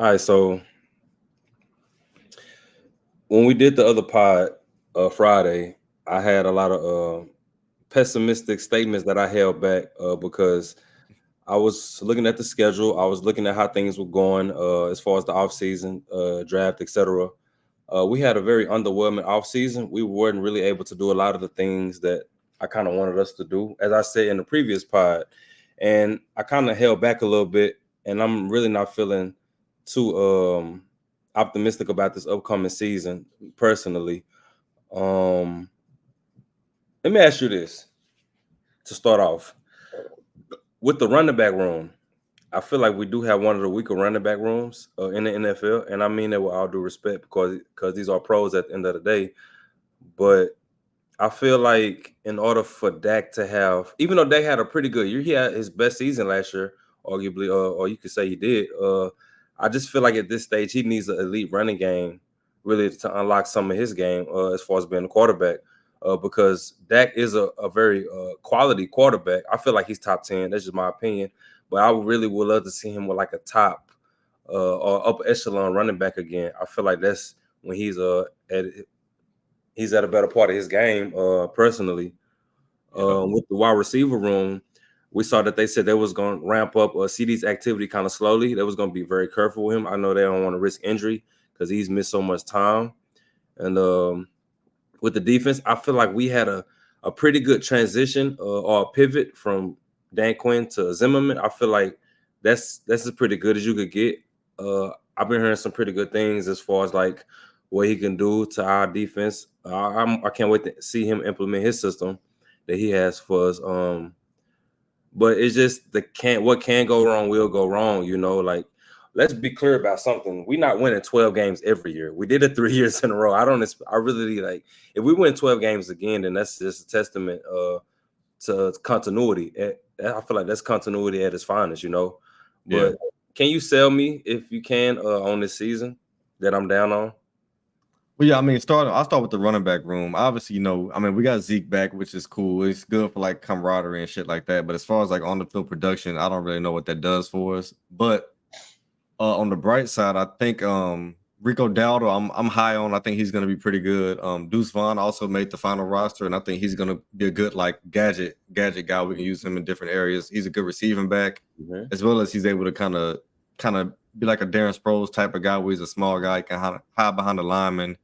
All right, so when we did the other pod Friday, I had a lot of pessimistic statements that I held back because I was looking at the schedule. I was looking at how things were going as far as the offseason, draft, etc. We had a very underwhelming offseason. We weren't really able to do a lot of the things that I kind of wanted us to do, as I said in the previous pod. And I kind of held back a little bit, and I'm really not feeling too optimistic about this upcoming season personally. Um, Let me ask you this to start off with the running back room. I feel like we do have one of the weaker running back rooms in the NFL, and I mean that with all due respect because these are pros at the end of the day. But I feel like in order for Dak to have, even though Dak had a pretty good year, he had his best season last year, arguably, or you could say he did. I just feel like at this stage he needs an elite running game really to unlock some of his game as far as being a quarterback. Because Dak is a very quality quarterback. I feel like he's top 10. That's just my opinion. But I really would love to see him with like a top or upper echelon running back again. I feel like that's when he's at a better part of his game, personally. With the wide receiver room, we saw that they said they was going to ramp up CD's activity kind of slowly. They was going to be very careful with him. I know they don't want to risk injury because he's missed so much time. And with the defense, I feel like we had a pretty good transition or a pivot from Dan Quinn to Zimmerman. I feel like that's as pretty good as you could get. I've been hearing some pretty good things as far as like what he can do to our defense. I can't wait to see him implement his system that he has for us. But it's just what can go wrong will go wrong. Like let's be clear about something. We're not winning 12 games every year. We did it 3 years in a row. I really like if we win 12 games again, then that's just a testament to continuity. I feel like that's continuity at its finest. But can you sell me if you can on this season that I'm down on? Well, yeah, I mean, I'll start with the running back room. Obviously, I mean, we got Zeke back, which is cool. It's good for like camaraderie and shit like that. But as far as like on the field production, I don't really know what that does for us. But on the bright side, I think Rico Dowdle, I'm high on. I think he's gonna be pretty good. Deuce Vaughn also made the final roster, and I think he's gonna be a good like gadget guy. We can use him in different areas. He's a good receiving back, as well as he's able to kind of be like a Darren Sproles type of guy where he's a small guy, can hide behind the lineman,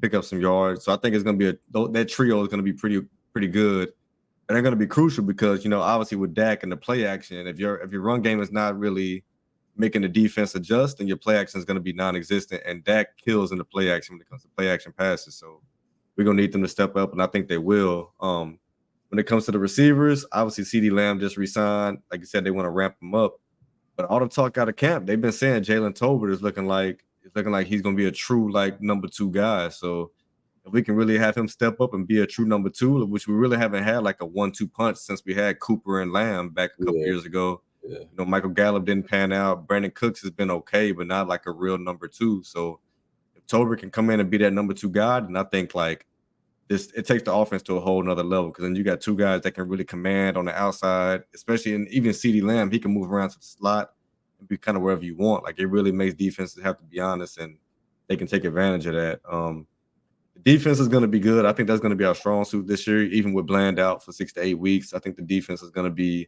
pick up some yards. So I think it's gonna be that trio is gonna be pretty good. And they're gonna be crucial because obviously with Dak and the play action, if your run game is not really making the defense adjust, and your play action is going to be non-existent. And Dak kills in the play action when it comes to play action passes. So we're going to need them to step up, and I think they will. When it comes to the receivers, obviously CeeDee Lamb just resigned. Like you said, they want to ramp him up. But all the talk out of camp, they've been saying Jalen Tolbert is looking like he's going to be a true like number 2 guy. So if we can really have him step up and be a true number 2, which we really haven't had like a 1-2 punch since we had Cooper and Lamb back a couple years ago. Yeah. Michael Gallup didn't pan out. Brandon Cooks has been okay, but not like a real number 2. So if Tolbert can come in and be that number 2 guy, then I think like this, it takes the offense to a whole nother level, because then you got 2 guys that can really command on the outside, especially in even CeeDee Lamb. He can move around to the slot and be kind of wherever you want. Like it really makes defenses have to be honest, and they can take advantage of that. The defense is going to be good. I think that's going to be our strong suit this year, even with Bland out for 6 to 8 weeks. I think the defense is going to be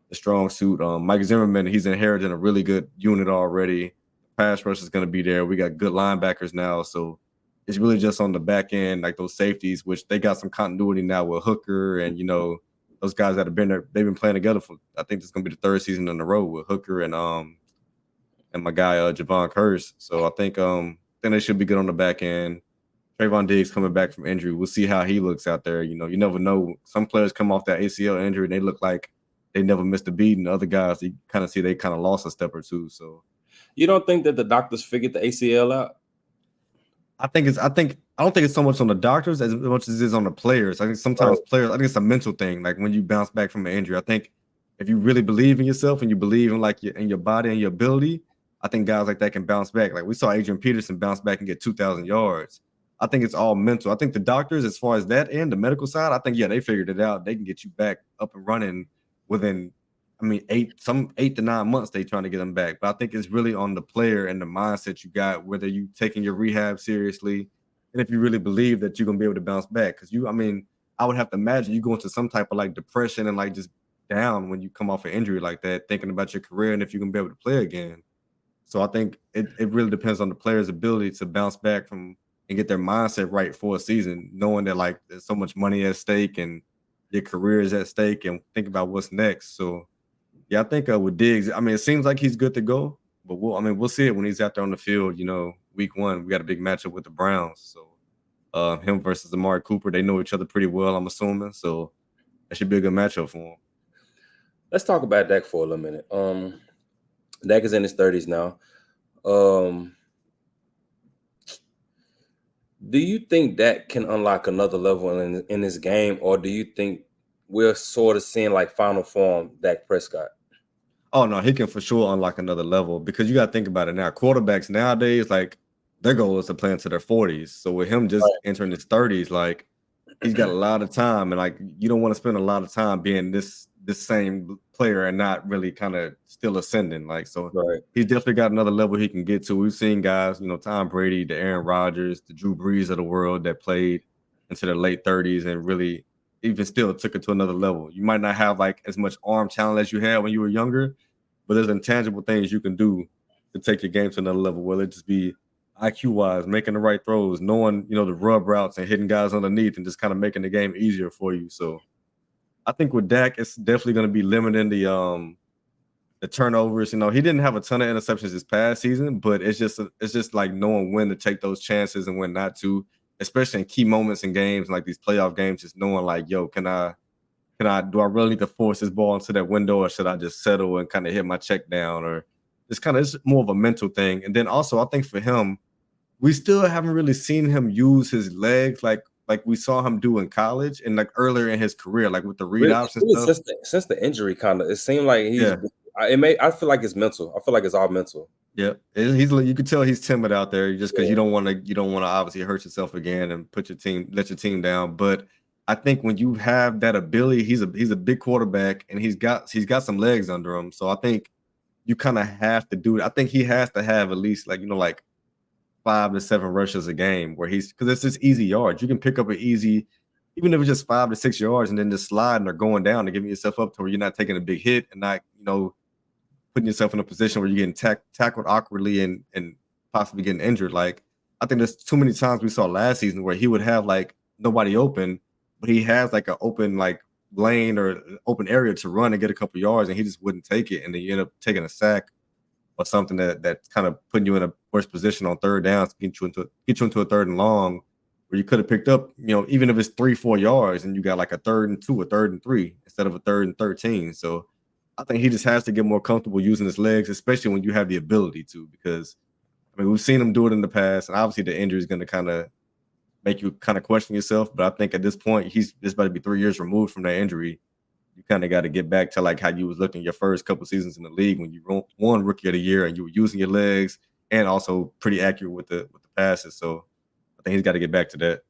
the strong suit. Mike Zimmerman, he's inherited a really good unit already. Pass rush is going to be there. We got good linebackers now, so it's really just on the back end, like those safeties, which they got some continuity now with Hooker and those guys that have been there. They've been playing together for, I think this is going to be the 3rd season in a row with Hooker and my guy Javon Curse. So I think they should be good on the back end. Trayvon Diggs coming back from injury. We'll see how he looks out there. You never know. Some players come off that ACL injury and they look like they never missed a beat, and other guys, you kind of see they kind of lost a step or two. So, you don't think that the doctors figured the ACL out? I don't think it's so much on the doctors as much as it is on the players. I think sometimes players, I think it's a mental thing. Like when you bounce back from an injury, I think if you really believe in yourself and you believe in like in your body and your ability, I think guys like that can bounce back. Like we saw Adrian Peterson bounce back and get 2,000 yards. I think it's all mental. I think the doctors, as far as that end, the medical side, I think they figured it out. They can get you back up and running within I mean, 8 to 9 months they trying to get him back. But I think it's really on the player and the mindset you got, whether you taking your rehab seriously, and if you really believe that you're gonna be able to bounce back. Because I mean, I would have to imagine you go into some type of like depression and like just down when you come off an injury like that, thinking about your career and if you're gonna be able to play again. So I think it really depends on the player's ability to bounce back from and get their mindset right for a season, knowing that like there's so much money at stake and your career is at stake and think about what's next. So yeah, I think with Diggs, I mean, it seems like he's good to go, but we'll see it when he's out there on the field. Week 1, we got a big matchup with the Browns. So him versus Amari Cooper, they know each other pretty well, I'm assuming. So that should be a good matchup for him. Let's talk about Dak for a little minute. Dak is in his 30s now. Do you think Dak can unlock another level in his game, or do you think we're sort of seeing like final form Dak Prescott? Oh no, he can for sure unlock another level because you got to think about it now. Quarterbacks nowadays, like their goal is to play into their 40s. So with him just Right. entering his 30s, like he's got a lot of time, and like you don't want to spend a lot of time being this same player and not really kind of still ascending. Like so, Right. he's definitely got another level he can get to. We've seen guys, Tom Brady, the Aaron Rodgers, the Drew Brees of the world that played into their late 30s and really even still took it to another level. You might not have like as much arm talent as you had when you were younger, but there's intangible things you can do to take your game to another level. Whether it just be IQ wise, making the right throws, knowing the rub routes and hitting guys underneath, and just kind of making the game easier for you. So I think with Dak, it's definitely going to be limiting the turnovers. He didn't have a ton of interceptions this past season, but it's just like knowing when to take those chances and when not to, especially in key moments in games like these playoff games. Just knowing like, yo, do I really need to force this ball into that window, or should I just settle and kind of hit my check down, or it's more of a mental thing. And then also I think for him, we still haven't really seen him use his legs like we saw him do in college and like earlier in his career, like with the read Really, option really stuff. since the injury, kind of, it seemed like he's. Yeah, I feel like it's mental. I feel like it's all mental. yeah. You can tell he's timid out there just because you don't want to obviously hurt yourself again and let your team down. But I think when you have that ability, he's a big quarterback and he's got some legs under him. So I think you kind of have to do it. I think he has to have at least like 5 to 7 rushes a game where because it's just easy yards. You can pick up an easy, even if it's just 5 to 6 yards, and then just sliding or going down and giving yourself up to where you're not taking a big hit and not, putting yourself in a position where you're getting tackled awkwardly and possibly getting injured. Like I think there's too many times we saw last season where he would have like nobody open, but he has like an open like lane or open area to run and get a couple yards, and he just wouldn't take it, and then you end up taking a sack or something that's kind of putting you in a worse position on third downs, get you into a third and long, where you could have picked up, even if it's 3-4 yards, and you got like a 3rd and 2, a 3rd and 3 instead of a 3rd and 13. So I think he just has to get more comfortable using his legs, especially when you have the ability to, because I mean we've seen him do it in the past, and obviously the injury is going to kind of make you kind of question yourself. But I think at this point he's about to be 3 years removed from that injury. You kind of got to get back to like how you was looking your first couple seasons in the league when you won Rookie of the Year and you were using your legs and also pretty accurate with the passes. So I think he's got to get back to that.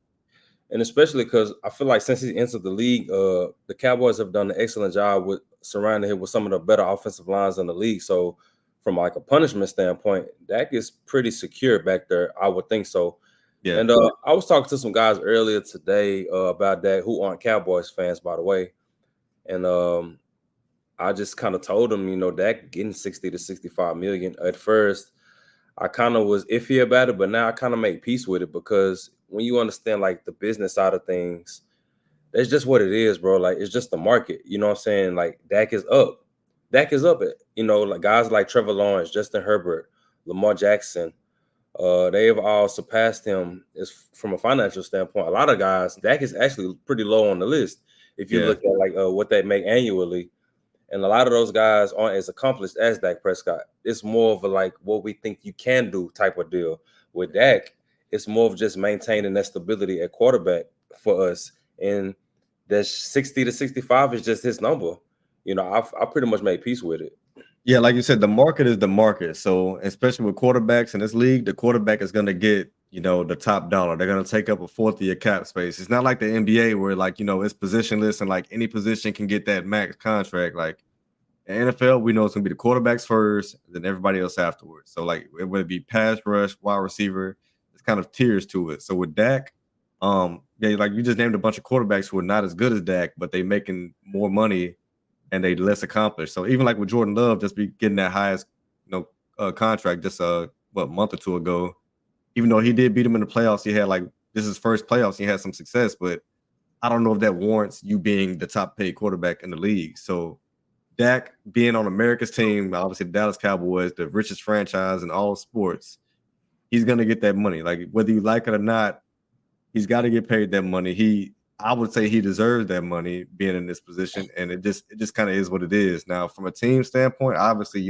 And especially because I feel like since he entered the league, the Cowboys have done an excellent job with surrounding him with some of the better offensive lines in the league. So from like a punishment standpoint, Dak is pretty secure back there. I would think so. Yeah, And I was talking to some guys earlier today about that who aren't Cowboys fans, by the way. And I just kind of told them, Dak getting 60 to 65 million. At first, I kind of was iffy about it, but now I kind of make peace with it because when you understand like the business side of things, that's just what it is, bro. Like it's just the market. You know what I'm saying? Like Dak is up. Dak is up. Like guys like Trevor Lawrence, Justin Herbert, Lamar Jackson, they've all surpassed him from a financial standpoint. A lot of guys, Dak is actually pretty low on the list if you yeah. look at like what they make annually. And a lot of those guys aren't as accomplished as Dak Prescott. It's more of a like what we think you can do type of deal. With Dak, it's more of just maintaining that stability at quarterback for us. And that 60 to 65 is just his number. I pretty much made peace with it. Yeah, like you said, the market is the market. So especially with quarterbacks in this league, the quarterback is going to get, the top dollar. They're going to take up a fourth of your cap space. It's not like the NBA where like, it's positionless and like any position can get that max contract. Like In the NFL, we know it's gonna be the quarterbacks first, then everybody else afterwards. So like whether it be pass rush, wide receiver, it's kind of tiers to it. So with Dak, yeah, like you just named a bunch of quarterbacks who are not as good as Dak, but they making more money and they less accomplished. So even like with Jordan Love, just be getting that highest, contract just what month or two ago. Even though he did beat him in the playoffs, he had like this is his first playoffs. He had some success, but I don't know if that warrants you being the top paid quarterback in the league. So Dak being on America's team, obviously the Dallas Cowboys, the richest franchise in all sports, he's gonna get that money. Like whether you like it or not, he's got to get paid that money. I would say he deserves that money being in this position, and it just kind of is what it is. Now, from a team standpoint, obviously,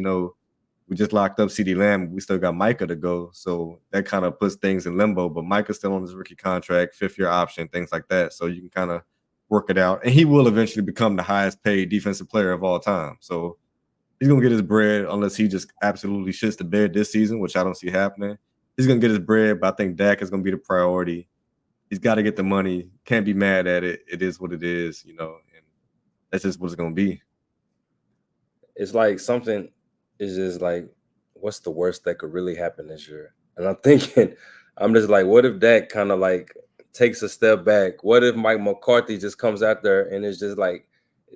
we just locked up CD Lamb. We still got Micah to go, so that kind of puts things in limbo. But Micah's still on his rookie contract, 5th-year option, things like that. So you can kind of work it out, and he will eventually become the highest paid defensive player of all time. So he's gonna get his bread unless he just absolutely shits the bed this season, which I don't see happening. He's gonna get his bread, but I think Dak is gonna be the priority. He's got to get the money. Can't be mad at it. It is what it is, and that's just what it's gonna be. It's like something is just like, what's the worst that could really happen this year? And I'm thinking, I'm just like, what if Dak kind of like takes a step back? What if Mike McCarthy just comes out there and it's just like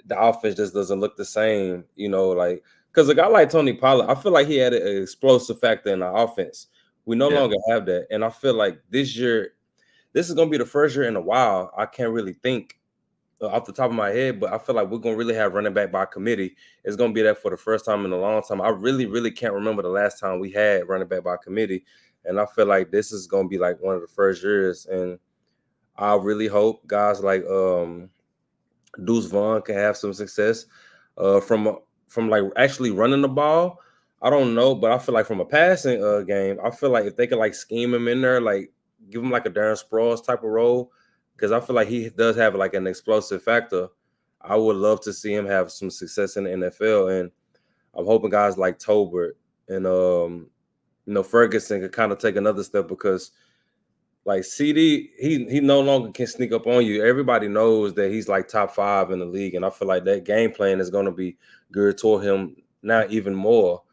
the offense just doesn't look the same, like because a guy like Tony Pollard, I feel like he had an explosive factor in the offense. We no Yeah, longer have that. And I feel like this year, this is gonna be the first year in a while. I can't really think off the top of my head, but I feel like we're gonna really have running back by committee. It's gonna be that for the first time in a long time. I really, really can't remember the last time we had running back by committee, and I feel like this is gonna be like one of the first years. And I really hope guys like Deuce Vaughn can have some success from like actually running the ball. I don't know, but I feel like from a passing game, I feel like if they could like scheme him in there, like give him like a Darren Sproles type of role, because I feel like he does have like an explosive factor. I would love to see him have some success in the NFL, and I'm hoping guys like Tolbert and Ferguson could kind of take another step because like CD, he no longer can sneak up on you. Everybody knows that he's like top 5 in the league, and I feel like that game plan is going to be geared toward him now even more.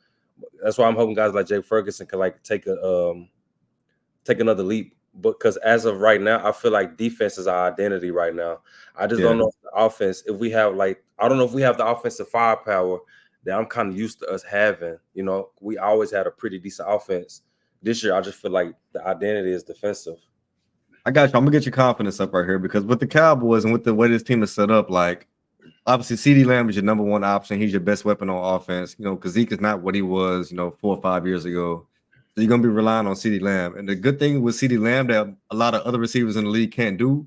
That's why I'm hoping guys like Jay Ferguson can like take another leap. Because as of right now, I feel like defense is our identity right now. I just don't yeah. know if the offense, if we have like, I don't know if we have the offensive firepower that I'm kind of used to us having. We always had a pretty decent offense. This year, I just feel like the identity is defensive. I got you. I'm gonna get your confidence up right here because with the Cowboys and with the way this team is set up, like obviously CD Lamb is your number one option. He's your best weapon on offense. Because Zeke is not what he was, 4 or 5 years ago. So you're gonna be relying on CD Lamb. And the good thing with CD Lamb that a lot of other receivers in the league can't do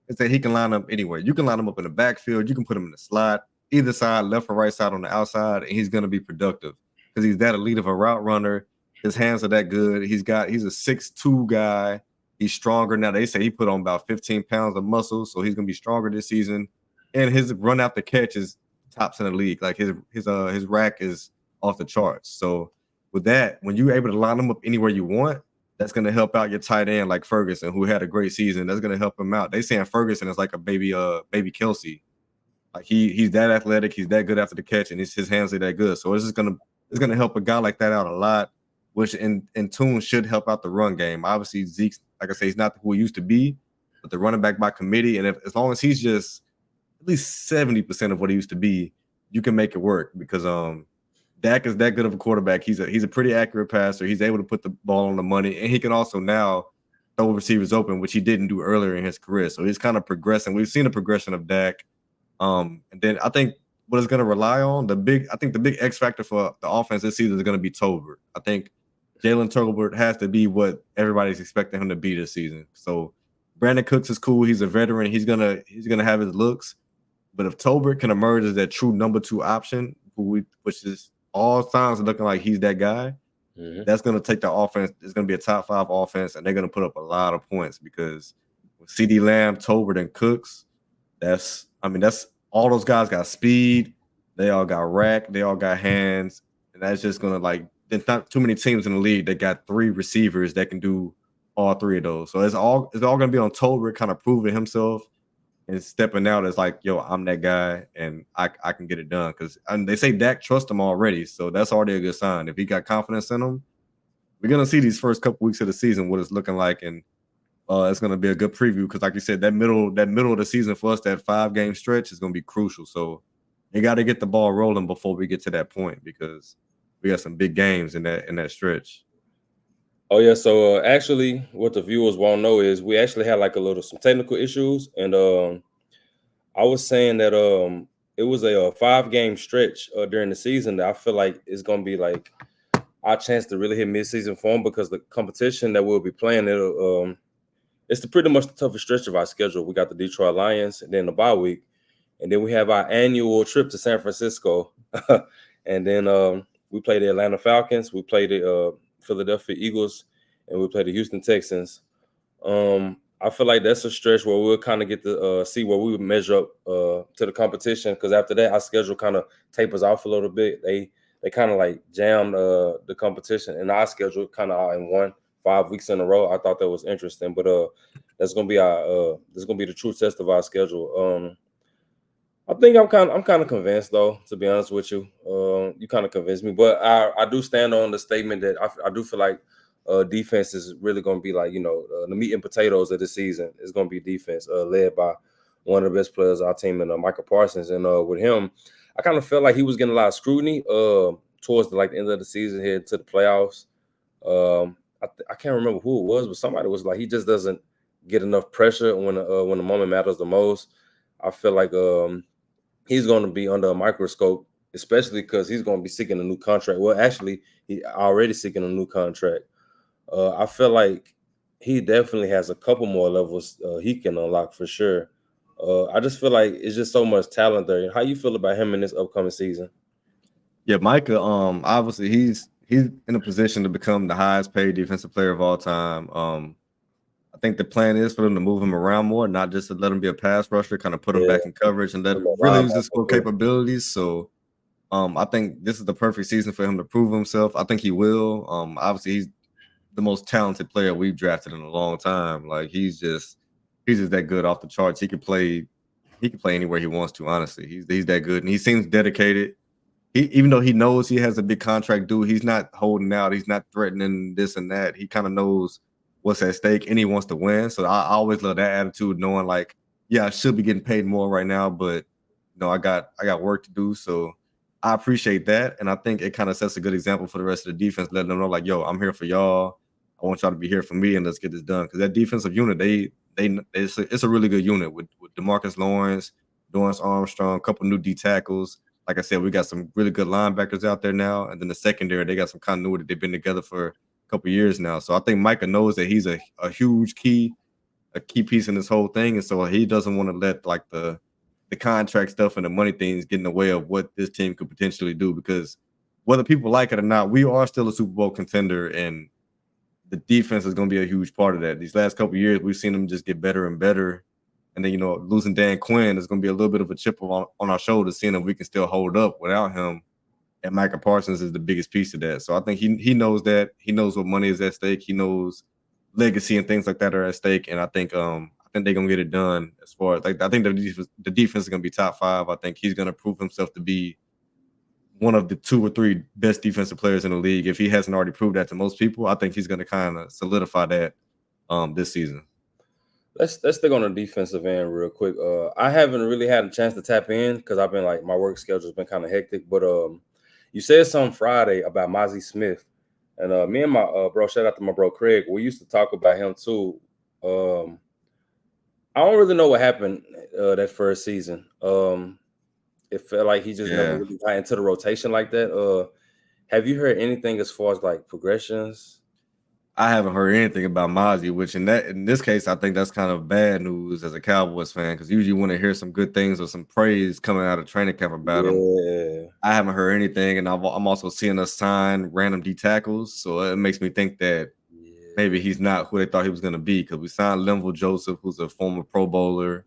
is that he can line up anywhere. You can line him up in the backfield, you can put him in the slot, either side, left or right side on the outside, and he's gonna be productive because he's that elite of a route runner. His hands are that good. He's a 6'2" guy. He's stronger now. They say he put on about 15 pounds of muscle, so he's gonna be stronger this season. And his run after catch is tops in the league. Like his rack is off the charts. So with that, when you're able to line him up anywhere you want, that's going to help out your tight end like Ferguson, who had a great season. That's going to help him out. They saying Ferguson is like a baby Kelsey. Like he's that athletic, he's that good after the catch, and his hands are that good. So it's gonna help a guy like that out a lot, which in tune should help out the run game. Obviously, Zeke's, like I say, he's not who he used to be, but the running back by committee, and as long as he's just at least 70% of what he used to be, you can make it work because Dak is that good of a quarterback. He's a pretty accurate passer. He's able to put the ball on the money, and he can also now throw receivers open, which he didn't do earlier in his career. So he's kind of progressing. We've seen a progression of Dak. And then I think what it's going to rely on, the big X factor for the offense this season is going to be Tolbert. I think Jalen Tolbert has to be what everybody's expecting him to be this season. So Brandon Cooks is cool. He's a veteran. He's gonna have his looks. But if Tolbert can emerge as that true number 2 option, which is all signs are looking like he's that guy, that's going to take the offense. It's going to be a top 5 offense, and they're going to put up a lot of points because with CD Lamb, Tolbert, and Cooks, that's all those guys got speed. They all got rack. They all got hands, and that's just going to there's not too many teams in the league that got 3 receivers that can do all 3 of those. So it's all going to be on Tolbert kind of proving himself and stepping out as like, yo, I'm that guy and I can get it done. Cause they say Dak trusts him already. So that's already a good sign. If he got confidence in him, we're gonna see these first couple weeks of the season what it's looking like. And it's gonna be a good preview because like you said, that middle of the season for us, that 5 game stretch is gonna be crucial. So they gotta get the ball rolling before we get to that point because we got some big games in that stretch. Oh yeah, so actually, what the viewers won't know is we actually had like a little some technical issues, and I was saying that it was a 5 game stretch during the season that I feel like it's gonna be like our chance to really hit midseason form because the competition that we'll be playing it's pretty much the toughest stretch of our schedule. We got the Detroit Lions, and then the bye week, and then we have our annual trip to San Francisco, and then we play the Atlanta Falcons, we play the Philadelphia Eagles, and we play the Houston Texans. I feel like that's a stretch where we'll kind of get to see where we would measure up to the competition. Because after that, our schedule kind of tapers off a little bit. They kind of like jammed the competition, and our schedule kind of all in 5 weeks in a row. I thought that was interesting, but that's gonna be the true test of our schedule. I think I'm kind of convinced though, to be honest with you. You kind of convinced me, but I do stand on the statement that I do feel like defense is really going to be like the meat and potatoes of the season is going to be defense, led by one of the best players on our team, and Michael Parsons. And with him, I kind of felt like he was getting a lot of scrutiny towards the end of the season here to the playoffs. I can't remember who it was, but somebody was like he just doesn't get enough pressure when the moment matters the most. I feel like he's going to be under a microscope, especially because he's going to be seeking a new contract. Well, actually, he already seeking a new contract. I feel like he definitely has a couple more levels he can unlock for sure. I just feel like it's just so much talent there. How you feel about him in this upcoming season? Yeah, Micah. Obviously he's in a position to become the highest paid defensive player of all time. I think the plan is for them to move him around more, not just to let him be a pass rusher, kind of put him Yeah, back in coverage and let I'm him a really use his full linebacker. capabilities. So I think this is the perfect season for him to prove himself. I think he will. Obviously he's the most talented player we've drafted in a long time. Like he's just that good off the charts. He can play anywhere he wants to, honestly. He's that good. And he seems dedicated. Even though he knows he has a big contract due, he's not holding out. He's not threatening this and that. He kind of knows what's at stake and he wants to win. So I always love that attitude, knowing like, yeah, I should be getting paid more right now, but I got work to do. So I appreciate that. And I think it kind of sets a good example for the rest of the defense, letting them know, like, yo, I'm here for y'all. I want y'all to be here for me and let's get this done. Because that defensive unit, it's a really good unit with DeMarcus Lawrence, Dorrance Armstrong, a couple new D tackles. Like I said, we got some really good linebackers out there now, and then the secondary, they got some continuity. They've been together for a couple years now, so I think Micah knows that he's a huge key piece in this whole thing, and so he doesn't want to let like the contract stuff and the money things get in the way of what this team could potentially do. Because whether people like it or not, we are still a Super Bowl contender, and the defense is going to be a huge part of that. These last couple of years, we've seen them just get better and better. And then, losing Dan Quinn is going to be a little bit of a chip on our shoulders, seeing if we can still hold up without him. And Micah Parsons is the biggest piece of that. So I think he knows that. He knows what money is at stake. He knows legacy and things like that are at stake. And I think they're gonna get it done. As far as like, I think the defense is gonna be top five. I think he's gonna prove himself to be one of the 2 or 3 best defensive players in the league. If he hasn't already proved that to most people, I think he's gonna kind of solidify that this season. Let's stick on the defensive end real quick. I haven't really had a chance to tap in because I've been like my work schedule's been kind of hectic. But you said something Friday about Mozzie Smith, and me and my bro, shout out to my bro Craig. We used to talk about him too. Um, I don't really know what happened that first season. It felt like he just never Yeah. really got into the rotation like that. Have you heard anything as far as like progressions? I haven't heard anything about Mozzie, which in this case, I think that's kind of bad news as a Cowboys fan because usually you want to hear some good things or some praise coming out of training camp about him. Yeah, I haven't heard anything, and I'm also seeing us sign random D tackles, so it makes me think that maybe yeah. he's not who they thought he was going to be because we signed Linville Joseph, who's a former Pro Bowler.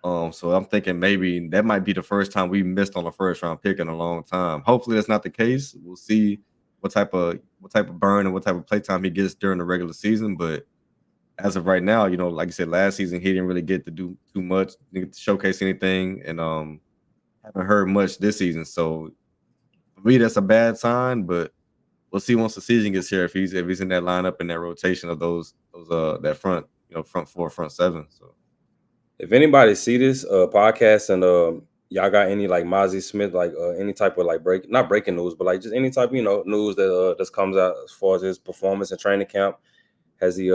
So I'm thinking maybe that might be the first time we missed on a first round pick in a long time. Hopefully that's not the case. We'll see what type of burn and what type of playtime he gets during the regular season. But as of right now, like you said, last season he didn't really get to do too much, didn't get to showcase anything, and haven't heard much this season. So for me, that's a bad sign. But we'll see once the season gets here if he's in that lineup in that rotation of those that front front four, front seven. So If anybody see this podcast and y'all got any like Mozzie Smith, like any type of like not breaking news, but like just any type news that that comes out as far as his performance and training camp, has he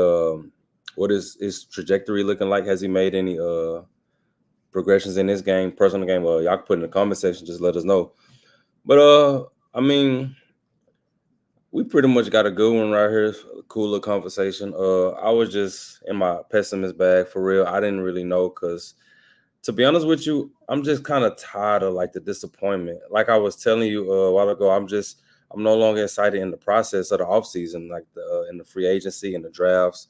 what is his trajectory looking like? Has he made any progressions in his game, personal game? Y'all can put in the comment section, just let us know. But I mean, we pretty much got a good one right here. Cool little conversation. I was just in my pessimist bag for real. I didn't really know because, to be honest with you, I'm just kind of tired of like the disappointment. Like I was telling you a while ago, I'm no longer excited in the process of the offseason, like in the free agency and the drafts.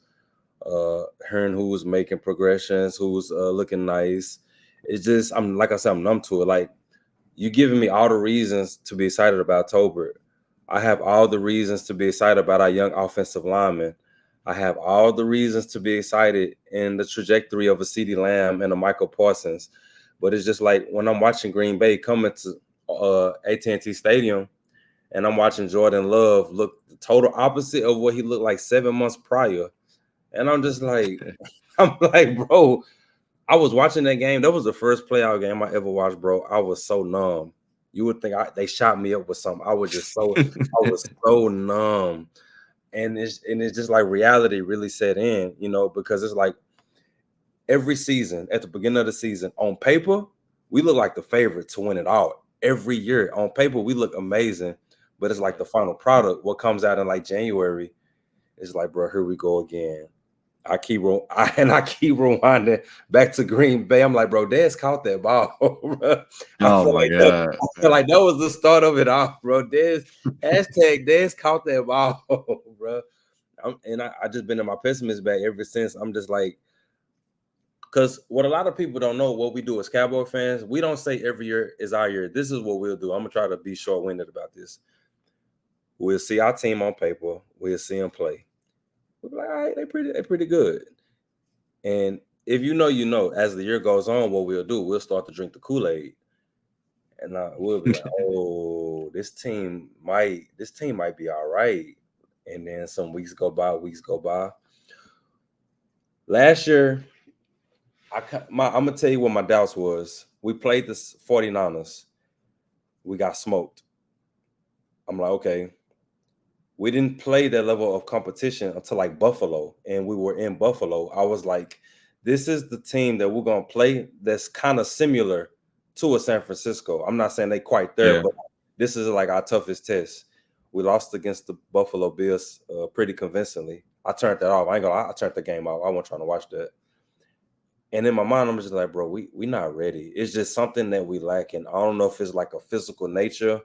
Hearing who's making progressions, who's looking nice. It's just I'm like I said, I'm numb to it. Like you giving me all the reasons to be excited about Tolbert. I have all the reasons to be excited about our young offensive lineman. I have all the reasons to be excited in the trajectory of a CeeDee Lamb and a Michael Parsons. But it's just like when I'm watching Green Bay coming to AT&T Stadium and I'm watching Jordan Love look the total opposite of what he looked like 7 months prior. And I'm just like, I'm like, bro, I was watching that game. That was the first playoff game I ever watched, bro. I was so numb. You would think they shot me up with something. I was I was so numb. And it's just like reality really set in, because it's like every season, at the beginning of the season, on paper, we look like the favorite to win it all. Every year, on paper, we look amazing. But it's like the final product, what comes out in like January, is like, bro, here we go again. I keep rewinding back to Green Bay. I'm like, bro, Dez caught that ball, bro. I oh feel my like that, god, I feel like that was the start of it all, bro. Dez caught that ball, bro. I just been in my pessimist bag ever since. I'm just like, because what a lot of people don't know, what we do as Cowboy fans, we don't say every year is our year. This is what we'll do. I'm gonna try to be short-winded about this. We'll see our team on paper. We'll see them play. We'll be like, all right, they pretty good. And if as the year goes on, what we'll do, we'll start to drink the Kool-Aid. And we'll be like, oh, this team might be all right. And then some weeks go by. Last year, I'm gonna tell you what my doubts was. We played the 49ers. We got smoked. I'm like, okay, we didn't play that level of competition until like Buffalo, and we were in Buffalo. I was like, this is the team that we're gonna play that's kind of similar to a San Francisco. I'm not saying they quite there, yeah. but this is like our toughest test. We lost against the Buffalo Bills pretty convincingly. I turned that off. I ain't gonna lie, I turned the game off. I wasn't trying to watch that. And in my mind, I'm just like, bro, we not ready. It's just something that we lack. And I don't know if it's like a physical nature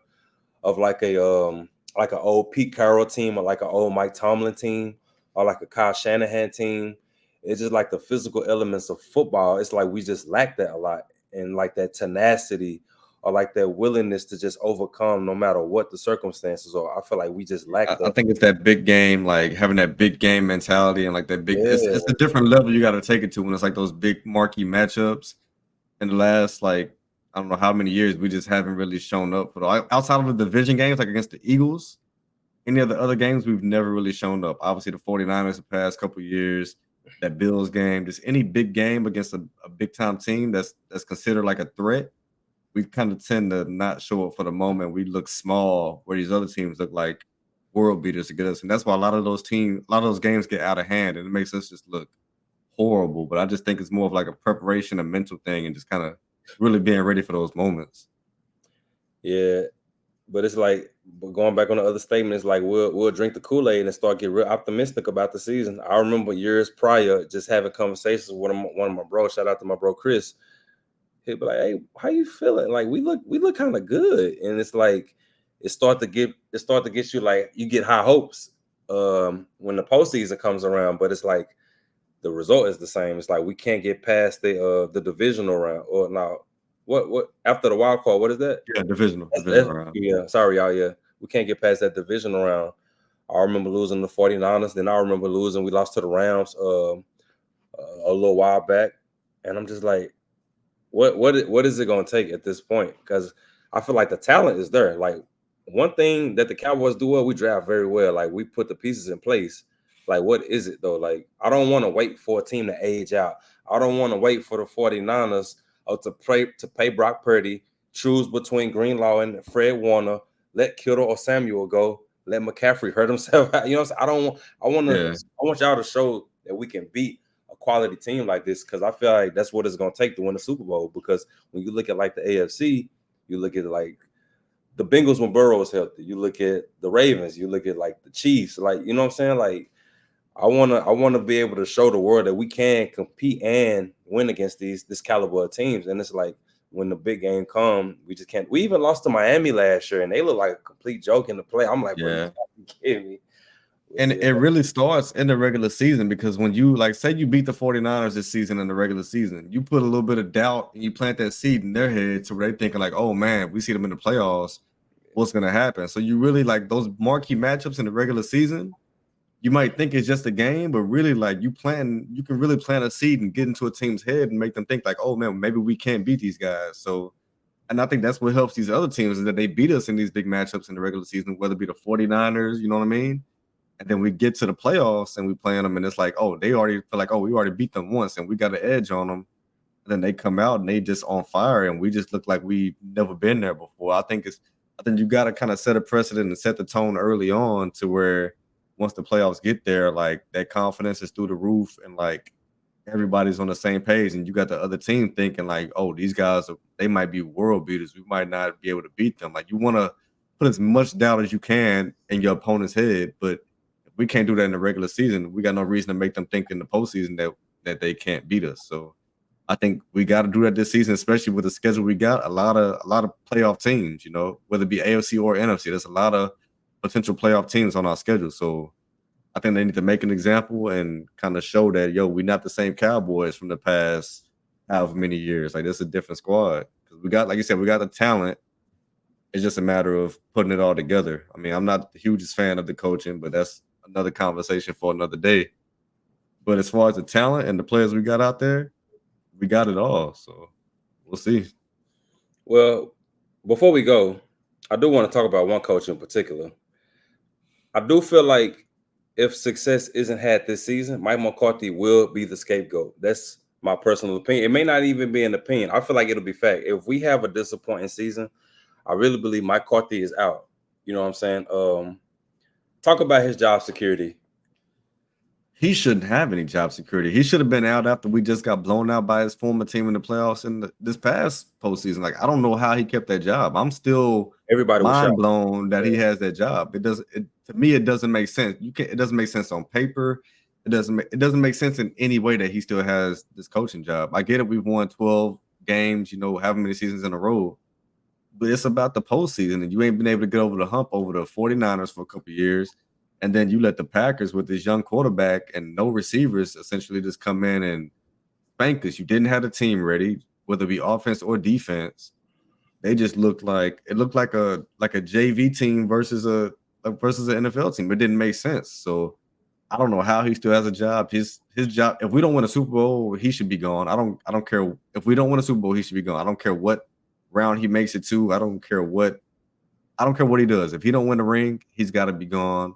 of like an old Pete Carroll team or like an old Mike Tomlin team or like a Kyle Shanahan team. It's just like the physical elements of football. It's like we just lack that a lot, and like that tenacity or like that willingness to just overcome no matter what the circumstances are. I feel like we just lack I that. think it's that big game, like having that big game mentality and like that big. It's Yeah, a different level you got to take it to when it's like those big marquee matchups. In the last like I don't know how many years we just haven't really shown up for outside of the division games like against the Eagles. Any of the other games we've never really shown up. Obviously the 49ers the past couple of years, that Bills game, just any big game against a big time team that's considered like a threat. We kind of tend to not show up for the moment. We look small where these other teams look like world beaters to get us. And that's why a lot of those games get out of hand and it makes us just look horrible. But I just think it's more of like a preparation, a mental thing, and just kind of really being ready for those moments. yeah. But it's like, but going back on the other statement, it's like we'll drink the Kool-Aid and start getting real optimistic about the season. I remember years prior just having conversations with one of my bros. Shout out to my bro Chris. He'd be like, "Hey, how you feeling? Like we look kind of good." And it's like it start to get you like you get high hopes when the postseason comes around, but it's like the result is the same. It's like we can't get past the divisional round. Or now what after the wild card, what is that? Yeah, divisional That's round. yeah, sorry, y'all. Yeah, we can't get past that division round. I remember losing the 49ers. Then I remember losing. We lost to the Rams a little while back, and I'm just like, what is it going to take at this point? Because I feel like the talent is there. Like one thing that the Cowboys do well, we draft very well. Like we put the pieces in place. Like what is it though? Like I don't want to wait for a team to age out. I don't want to wait for the 49ers to pay Brock Purdy, choose between Greenlaw and Fred Warner, let Kittle or Samuel go, let McCaffrey hurt himself out. You know what I'm saying? I don't want Yeah. I want y'all to show that we can beat a quality team like this, because I feel like that's what it's going to take to win the Super Bowl. Because when you look at like the AFC, you look at like the Bengals when Burrow was healthy. You look at the Ravens. You look at like the Chiefs. Like you know what I'm saying? Like I wanna be able to show the world that we can compete and win against this caliber of teams. And it's like when the big game come, we just can't. We even lost to Miami last year, and they look like a complete joke in the play. I'm like, bro, you Yeah. gotta be kidding me. And Yeah, it really starts in the regular season because when you like say you beat the 49ers this season in the regular season, you put a little bit of doubt and you plant that seed in their head to where they thinking like, oh man, we see them in the playoffs, what's gonna happen? So you really like those marquee matchups in the regular season, you might think it's just a game, but really like you can really plant a seed and get into a team's head and make them think like, oh man, maybe we can't beat these guys. So and I think that's what helps these other teams is that they beat us in these big matchups in the regular season, whether it be the 49ers, you know what I mean? And then we get to the playoffs and we playing them, and it's like, oh, they already feel like, oh, we already beat them once and we got an edge on them. And then they come out and they just on fire, and we just look like we've never been there before. I think you got to kind of set a precedent and set the tone early on to where once the playoffs get there, like that confidence is through the roof, and like everybody's on the same page, and you got the other team thinking like, oh, these guys they might be world beaters. We might not be able to beat them. Like you want to put as much doubt as you can in your opponent's head, but if we can't do that in the regular season, we got no reason to make them think in the postseason that they can't beat us. So I think we got to do that this season, especially with the schedule we got. A lot of playoff teams, you know, whether it be AFC or NFC. There's a lot of potential playoff teams on our schedule. So I think they need to make an example and kind of show that yo, we're not the same Cowboys from the past however many years. Like this is a different squad because we got, like you said, we got the talent. It's just a matter of putting it all together. I mean, I'm not the hugest fan of the coaching, but that's another conversation for another day. But as far as the talent and the players we got out there, we got it all. So we'll see. well, before we go, I do want to talk about one coach in particular. I do feel like if success isn't had this season, Mike McCarthy will be the scapegoat. That's my personal opinion. It may not even be an opinion. I feel like it'll be fact. If we have a disappointing season, I really believe Mike McCarthy is out. You know what I'm saying? Talk about his job security. He shouldn't have any job security. He should have been out after we just got blown out by his former team in the playoffs in this past postseason. Like, I don't know how he kept that job. I'm still Everybody was mind shocked. blown that he Yeah. has that job. To me, it doesn't make sense. It doesn't make sense on paper. It doesn't make sense in any way that he still has this coaching job. I get it. We've won 12 games, you know, however many seasons in a row, but it's about the postseason, and you ain't been able to get over the hump over the 49ers for a couple years. And then you let the Packers with this young quarterback and no receivers essentially just come in and spank us. You didn't have the team ready, whether it be offense or defense. They just looked like a JV team versus versus an NFL team. It didn't make sense. So I don't know how he still has a job. His job. If we don't win a Super Bowl, he should be gone. I don't care if we don't win a Super Bowl, he should be gone. I don't care what round he makes it to. I don't care what he does. If he don't win the ring, he's got to be gone.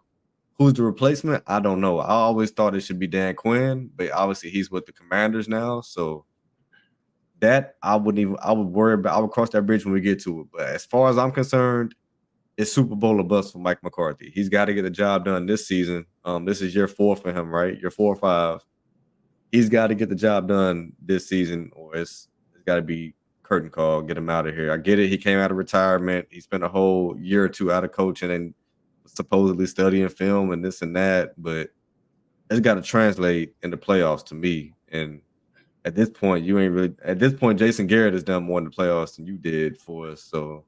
Who's the replacement? I don't know. I always thought it should be Dan Quinn, but obviously he's with the Commanders now. So that I would worry about. I would cross that bridge when we get to it. But as far as I'm concerned, it's Super Bowl or bust for Mike McCarthy. He's got to get the job done this season. This is year 4 for him, right? Year 4 or 5. He's got to get the job done this season, or it's got to be curtain call. Get him out of here. I get it. He came out of retirement. He spent a whole year or two out of coaching and supposedly studying film and this and that, but it's got to translate in the playoffs to me. And at this point, you ain't really. At this point, Jason Garrett has done more in the playoffs than you did for us. So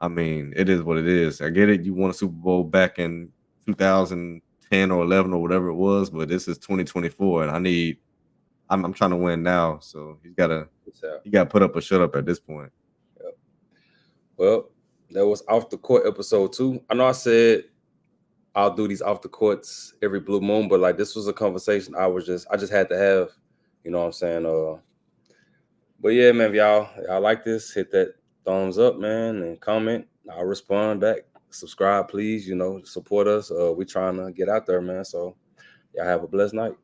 I mean, it is what it is. I get it. You won a Super Bowl back in 2010 or 11 or whatever it was, but this is 2024, and I'm trying to win now. So So, he got to put up or shut up at this point. well, that was off the court episode 2. I know I said I'll do these off the courts every blue moon, but like this was a conversation I just had to have, you know what I'm saying? But yeah, man, if y'all like this, hit that thumbs up, man, and comment. I'll respond back. Subscribe, please, support us. We trying to get out there, man. So y'all have a blessed night.